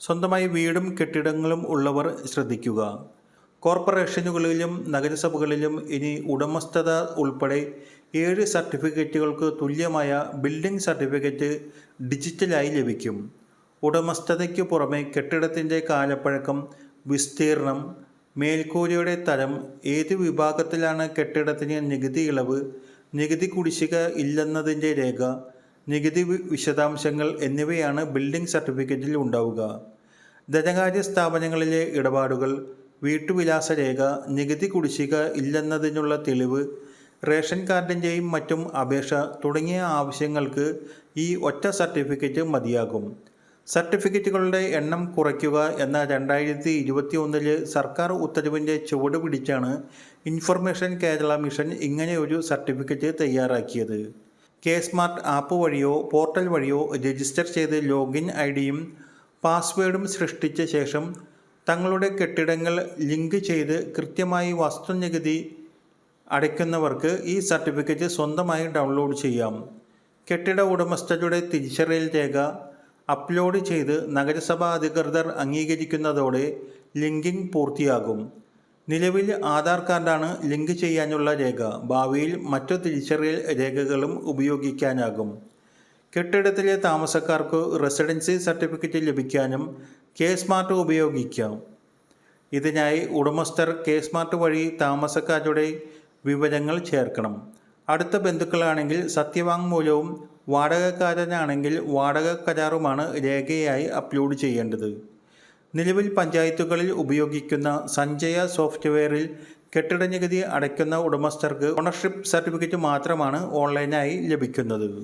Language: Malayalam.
സ്വന്തമായി വീടും കെട്ടിടങ്ങളും ഉള്ളവർ ശ്രദ്ധിക്കുക. കോർപ്പറേഷനുകളിലും നഗരസഭകളിലും ഇനി ഉടമസ്ഥത ഉൾപ്പെടെ 7 സർട്ടിഫിക്കറ്റുകൾക്ക് തുല്യമായ ബിൽഡിംഗ് സർട്ടിഫിക്കറ്റ് ഡിജിറ്റലായി ലഭിക്കും. ഉടമസ്ഥതയ്ക്കു പുറമെ കെട്ടിടത്തിൻ്റെ കാലപ്പഴക്കം, വിസ്തീർണം, മേൽക്കൂരയുടെ തരം, ഏത് വിഭാഗത്തിലാണ് കെട്ടിടത്തിന് നികുതി ഇളവ്, നികുതി കുടിശ്ശിക ഇല്ലെന്നതിൻ്റെ രേഖ, നികുതി വിശദാംശങ്ങൾ എന്നിവയാണ് ബിൽഡിംഗ് സർട്ടിഫിക്കറ്റിൽ ഉണ്ടാവുക. ധനകാര്യ സ്ഥാപനങ്ങളിലെ ഇടപാടുകൾ, വീട്ടുവിലാസ രേഖ, നികുതി കുടിശ്ശിക ഇല്ലെന്നതിനുള്ള തെളിവ്, റേഷൻ കാർഡിൻ്റെയും മറ്റും അപേക്ഷ തുടങ്ങിയ ആവശ്യങ്ങൾക്ക് ഈ ഒറ്റ സർട്ടിഫിക്കറ്റ് മതിയാകും. സർട്ടിഫിക്കറ്റുകളുടെ എണ്ണം കുറയ്ക്കുക എന്ന 2021 സർക്കാർ ഉത്തരവിൻ്റെ ചുവട് പിടിച്ചാണ് ഇൻഫർമേഷൻ കേരള മിഷൻ ഇങ്ങനെയൊരു സർട്ടിഫിക്കറ്റ് തയ്യാറാക്കിയത്. കെ-സ്മാർട്ട് ആപ്പ് വഴിയോ പോർട്ടൽ വഴിയോ രജിസ്റ്റർ ചെയ്ത് ലോഗിൻ ഐഡിയും പാസ്വേഡും സൃഷ്ടിച്ച ശേഷം തങ്ങളുടെ കെട്ടിടങ്ങൾ ലിങ്ക് ചെയ്ത് കൃത്യമായി വസ്തുനികുതി അടയ്ക്കുന്നവർക്ക് ഈ സർട്ടിഫിക്കറ്റ് സ്വന്തമായി ഡൗൺലോഡ് ചെയ്യാം. കെട്ടിട ഉടമസ്ഥരുടെ തിരിച്ചറിയൽ രേഖ അപ്ലോഡ് ചെയ്ത് നഗരസഭാ അധികൃതർ അംഗീകരിക്കുന്നതോടെ ലിങ്കിങ് പൂർത്തിയാകും. നിലവിൽ ആധാർ കാർഡാണ് ലിങ്ക് ചെയ്യാനുള്ള രേഖ. ഭാവിയിൽ മറ്റു തിരിച്ചറിയൽ രേഖകളും ഉപയോഗിക്കാനാകും. കെട്ടിടത്തിലെ താമസക്കാർക്ക് റെസിഡൻസി സർട്ടിഫിക്കറ്റ് ലഭിക്കാനും കെ-സ്മാർട്ട് ഉപയോഗിക്കാം. ഇതിനായി ഉടമസ്ഥർ കെ-സ്മാർട്ട് വഴി താമസക്കാരുടെ വിവരങ്ങൾ ചേർക്കണം. അടുത്ത ബന്ധുക്കളാണെങ്കിൽ സത്യവാങ്മൂലവും വാടകക്കാരനാണെങ്കിൽ വാടക കരാറുമാണ് രേഖയായി അപ്ലോഡ് ചെയ്യേണ്ടത്. നിലവിൽ പഞ്ചായത്തുകളിൽ ഉപയോഗിക്കുന്ന സഞ്ജയ സോഫ്റ്റ്വെയറിൽ കെട്ടിട നികുതി അടയ്ക്കുന്ന ഉടമസ്ഥർക്ക് ഓണർഷിപ്പ് സർട്ടിഫിക്കറ്റ് മാത്രമാണ് ഓൺലൈനായി ലഭിക്കുന്നത്.